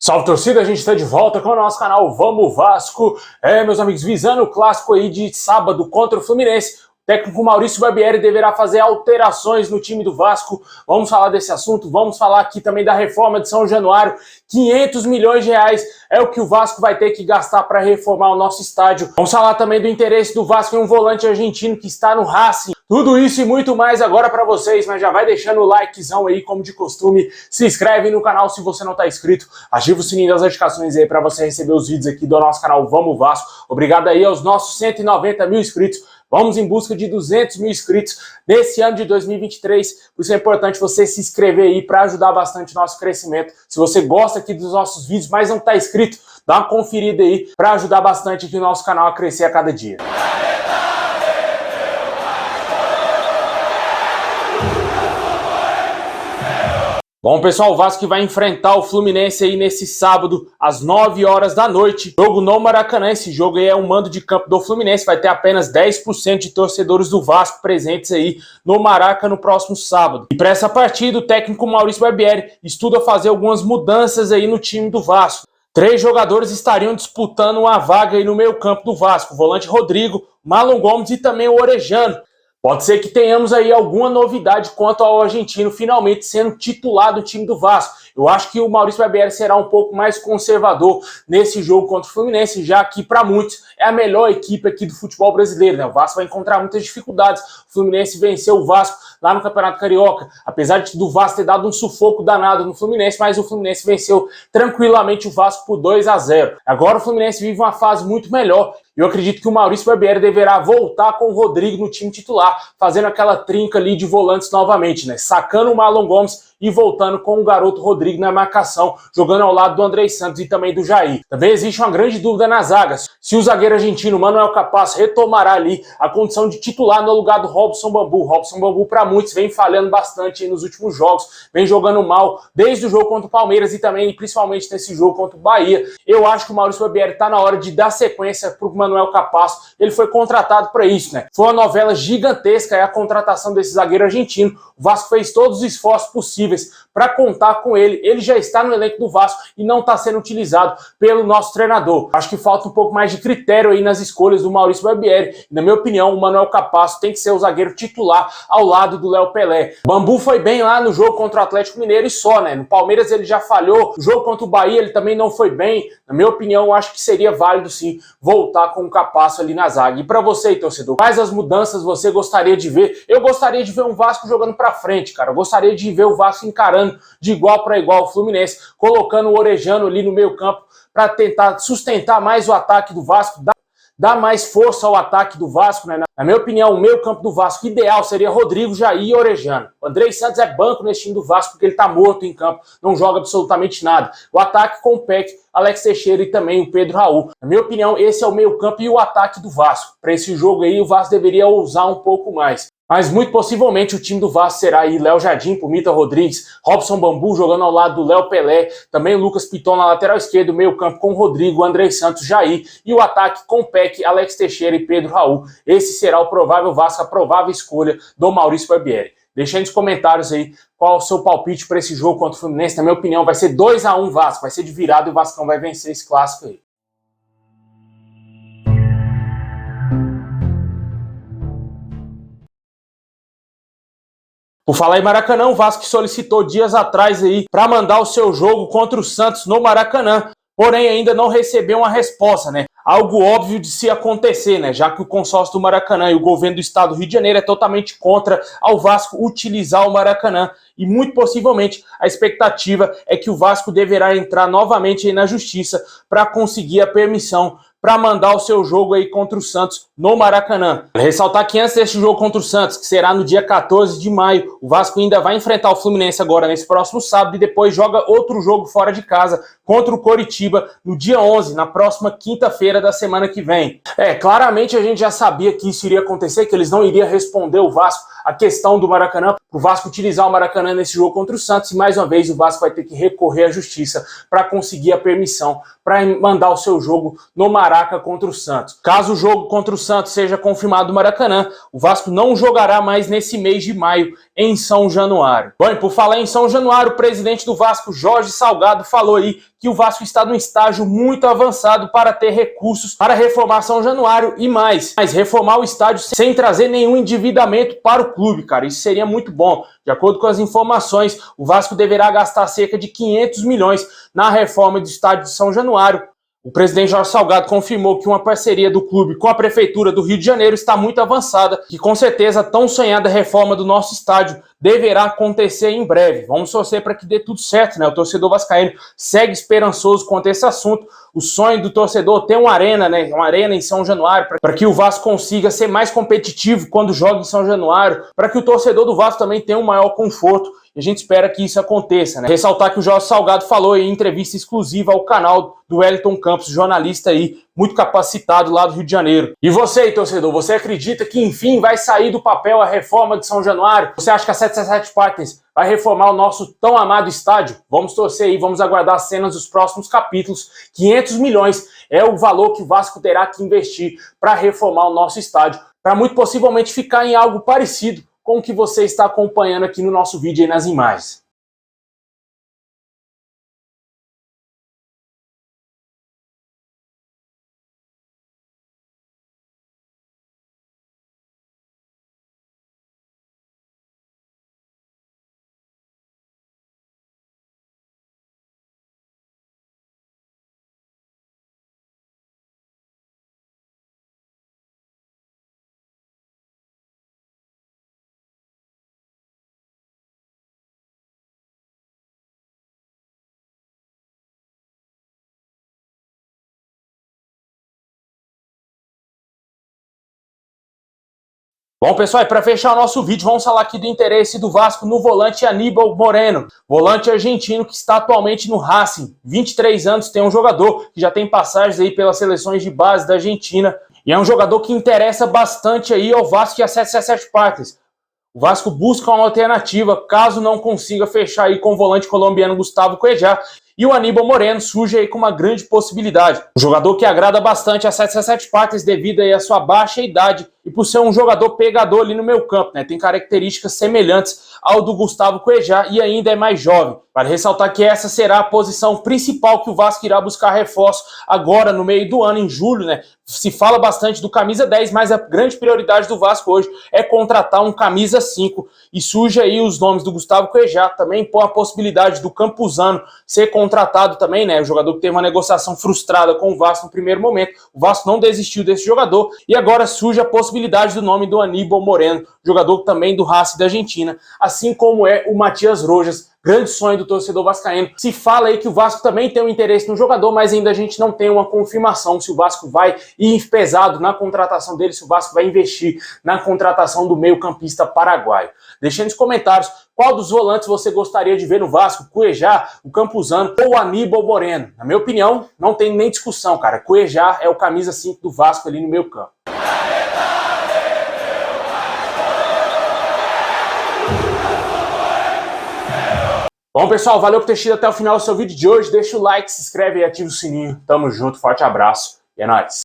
Salve torcida, a gente está de volta com o nosso canal Vamos Vasco. Meus amigos, visando o clássico aí de sábado contra o Fluminense, o técnico Maurício Barbieri deverá fazer alterações no time do Vasco. Vamos falar desse assunto, vamos falar aqui também da reforma de São Januário. 500 milhões de reais é o que o Vasco vai ter que gastar para reformar o nosso estádio. Vamos falar também do interesse do Vasco em um volante argentino que está no Racing. Tudo isso e muito mais agora para vocês, mas já vai deixando o likezão aí, como de costume. Se inscreve no canal se você não está inscrito. Ativa o sininho das notificações aí para você receber os vídeos aqui do nosso canal Vamos Vasco. Obrigado aí aos nossos 190 mil inscritos. Vamos em busca de 200 mil inscritos nesse ano de 2023. Por isso é importante você se inscrever aí para ajudar bastante o nosso crescimento. Se você gosta aqui dos nossos vídeos, mas não está inscrito, dá uma conferida aí para ajudar bastante aqui o nosso canal a crescer a cada dia. Bom, pessoal, o Vasco vai enfrentar o Fluminense aí nesse sábado, às 9 horas da noite. Jogo no Maracanã. Esse jogo aí é um mando de campo do Fluminense. Vai ter apenas 10% de torcedores do Vasco presentes aí no Maracanã no próximo sábado. E para essa partida, o técnico Maurício Barbieri estuda fazer algumas mudanças aí no time do Vasco. 3 jogadores estariam disputando uma vaga aí no meio campo do Vasco. O volante Rodrigo, Marlon Gomes e também o Orejano. Pode ser que tenhamos aí alguma novidade quanto ao argentino finalmente sendo titular do time do Vasco. Eu acho que o Maurício Barbieri será um pouco mais conservador nesse jogo contra o Fluminense, já que para muitos é a melhor equipe aqui do futebol brasileiro, né? O Vasco vai encontrar muitas dificuldades. O Fluminense venceu o Vasco lá no Campeonato Carioca, apesar do Vasco ter dado um sufoco danado no Fluminense, mas o Fluminense venceu tranquilamente o Vasco por 2-0. Agora o Fluminense vive uma fase muito melhor. Eu acredito que o Maurício Barbieri deverá voltar com o Rodrigo no time titular, fazendo aquela trinca ali de volantes novamente, né? Sacando o Marlon Gomes e voltando com o garoto Rodrigo na marcação, jogando ao lado do Andrei Santos e também do Jair. Também existe uma grande dúvida nas zagas. Se o zagueiro argentino Manuel Capaz retomará ali a condição de titular no lugar do Robson Bambu. Robson Bambu, para muitos, vem falhando bastante nos últimos jogos, vem jogando mal desde o jogo contra o Palmeiras e também, principalmente, nesse jogo contra o Bahia. Eu acho que o Maurício Barbieri está na hora de dar sequência para o Manuel Capaz. Ele foi contratado para isso, né? Foi uma novela gigantesca a contratação desse zagueiro argentino. O Vasco fez todos os esforços possíveis para contar com ele. Ele já está no elenco do Vasco e não está sendo utilizado pelo nosso treinador. Acho que falta um pouco mais de critério aí nas escolhas do Maurício Barbieri. Na minha opinião, o Manuel Capaz tem que ser o zagueiro titular ao lado do Léo Pelé. O Bambu foi bem lá no jogo contra o Atlético Mineiro e só, né? No Palmeiras ele já falhou. No jogo contra o Bahia ele também não foi bem. Na minha opinião, eu acho que seria válido sim voltar com o Capaz ali na zaga. E para você, torcedor, quais as mudanças você gostaria de ver? Eu gostaria de ver um Vasco jogando para frente, cara. Eu gostaria de ver o Vasco encarando de igual para igual o Fluminense, colocando o Orejano ali no meio campo para tentar sustentar mais o ataque do Vasco, dar mais força ao ataque do Vasco, né? Na minha opinião, o meio campo do Vasco ideal seria Rodrigo, Jair e Orejano. O Andrei Santos é banco nesse time do Vasco porque ele tá morto em campo, não joga absolutamente nada. O ataque com o Peck, Alex Teixeira e também o Pedro Raul. Na minha opinião, esse é o meio campo e o ataque do Vasco. Para esse jogo aí, o Vasco deveria ousar um pouco mais. Mas muito possivelmente o time do Vasco será aí Léo Jardim, Pumita Rodrigues, Robson Bambu jogando ao lado do Léo Pelé, também o Lucas Piton na lateral esquerda, meio campo com Rodrigo, Andrei Santos, Jair e o ataque com Peck, Alex Teixeira e Pedro Raul. Esse será o provável Vasco, a provável escolha do Maurício Barbieri. Deixa aí nos comentários aí qual é o seu palpite para esse jogo contra o Fluminense. Na minha opinião vai ser 2-1 Vasco, vai ser de virada e o Vascão vai vencer esse clássico aí. Por falar em Maracanã, o Vasco solicitou dias atrás aí para mandar o seu jogo contra o Santos no Maracanã, porém ainda não recebeu uma resposta, né? Algo óbvio de se acontecer, né? Já que o consórcio do Maracanã e o governo do estado do Rio de Janeiro é totalmente contra ao Vasco utilizar o Maracanã. E muito possivelmente a expectativa é que o Vasco deverá entrar novamente aí na justiça para conseguir a permissão para mandar o seu jogo aí contra o Santos no Maracanã. Ressaltar que antes desse jogo contra o Santos, que será no dia 14 de maio, o Vasco ainda vai enfrentar o Fluminense agora nesse próximo sábado e depois joga outro jogo fora de casa contra o Coritiba no dia 11, na próxima quinta-feira da semana que vem. Claramente a gente já sabia que isso iria acontecer, que eles não iriam responder o Vasco a questão do Maracanã, o Vasco utilizar o Maracanã nesse jogo contra o Santos, e mais uma vez o Vasco vai ter que recorrer à justiça para conseguir a permissão para mandar o seu jogo no Maraca contra o Santos. Caso o jogo contra o Santos seja confirmado no Maracanã, o Vasco não jogará mais nesse mês de maio em São Januário. Bom, e por falar em São Januário, o presidente do Vasco, Jorge Salgado, falou aí que o Vasco está num estágio muito avançado para ter recursos para reformar São Januário e mais reformar o estádio sem trazer nenhum endividamento para o clube, cara. Isso seria muito bom. De acordo com as informações, o Vasco deverá gastar cerca de 500 milhões na reforma do estádio de São Januário. O presidente Jorge Salgado confirmou que uma parceria do clube com a Prefeitura do Rio de Janeiro está muito avançada e com certeza a tão sonhada reforma do nosso estádio deverá acontecer em breve. Vamos torcer para que dê tudo certo, né? O torcedor vascaíno segue esperançoso quanto a esse assunto. O sonho do torcedor é ter uma arena, né? Uma arena em São Januário, para que o Vasco consiga ser mais competitivo quando joga em São Januário, para que o torcedor do Vasco também tenha um maior conforto. E a gente espera que isso aconteça, né? Ressaltar que o Jorge Salgado falou em entrevista exclusiva ao canal do Wellington Campos, jornalista aí, muito capacitado lá do Rio de Janeiro. E você aí, torcedor, você acredita que enfim vai sair do papel a reforma de São Januário? Você acha que a 777 Partners vai reformar o nosso tão amado estádio? Vamos torcer aí, vamos aguardar as cenas dos próximos capítulos. 500 milhões é o valor que o Vasco terá que investir para reformar o nosso estádio, para muito possivelmente ficar em algo parecido com o que você está acompanhando aqui no nosso vídeo aí nas imagens. Bom, pessoal, e para fechar o nosso vídeo, vamos falar aqui do interesse do Vasco no volante Aníbal Moreno, volante argentino que está atualmente no Racing. 23 anos, tem um jogador que já tem passagens aí pelas seleções de base da Argentina, e é um jogador que interessa bastante aí ao Vasco e a 777 Partners. O Vasco busca uma alternativa, caso não consiga fechar aí com o volante colombiano Gustavo Cuéllar, e o Aníbal Moreno surge aí com uma grande possibilidade. Um jogador que agrada bastante a 777 Partners devido aí à sua baixa idade e por ser um jogador pegador ali no meio campo, né? Tem características semelhantes ao do Gustavo Cuéllar e ainda é mais jovem. Vale ressaltar que essa será a posição principal que o Vasco irá buscar reforço agora no meio do ano, em julho, né? Se fala bastante do camisa 10, mas a grande prioridade do Vasco hoje é contratar um camisa 5 e surge aí os nomes do Gustavo Cuéllar, também com a possibilidade do Campuzano ser contratado também, né? O jogador que teve uma negociação frustrada com o Vasco no primeiro momento. O Vasco não desistiu desse jogador e agora surge a possibilidade do nome do Aníbal Moreno, jogador também do Racing da Argentina, assim como é o Matias Rojas, grande sonho do torcedor vascaíno. Se fala aí que o Vasco também tem um interesse no jogador, mas ainda a gente não tem uma confirmação se o Vasco vai ir pesado na contratação dele, se o Vasco vai investir na contratação do meio-campista paraguaio. Deixe nos comentários qual dos volantes você gostaria de ver no Vasco, Cuéllar, o Campuzano ou o Aníbal Moreno. Na minha opinião, não tem nem discussão, cara. Cuéllar é o camisa 5 do Vasco ali no meio campo. Bom, pessoal, valeu por ter assistido até o final do seu vídeo de hoje. Deixa o like, se inscreve e ativa o sininho. Tamo junto, forte abraço e é nóis.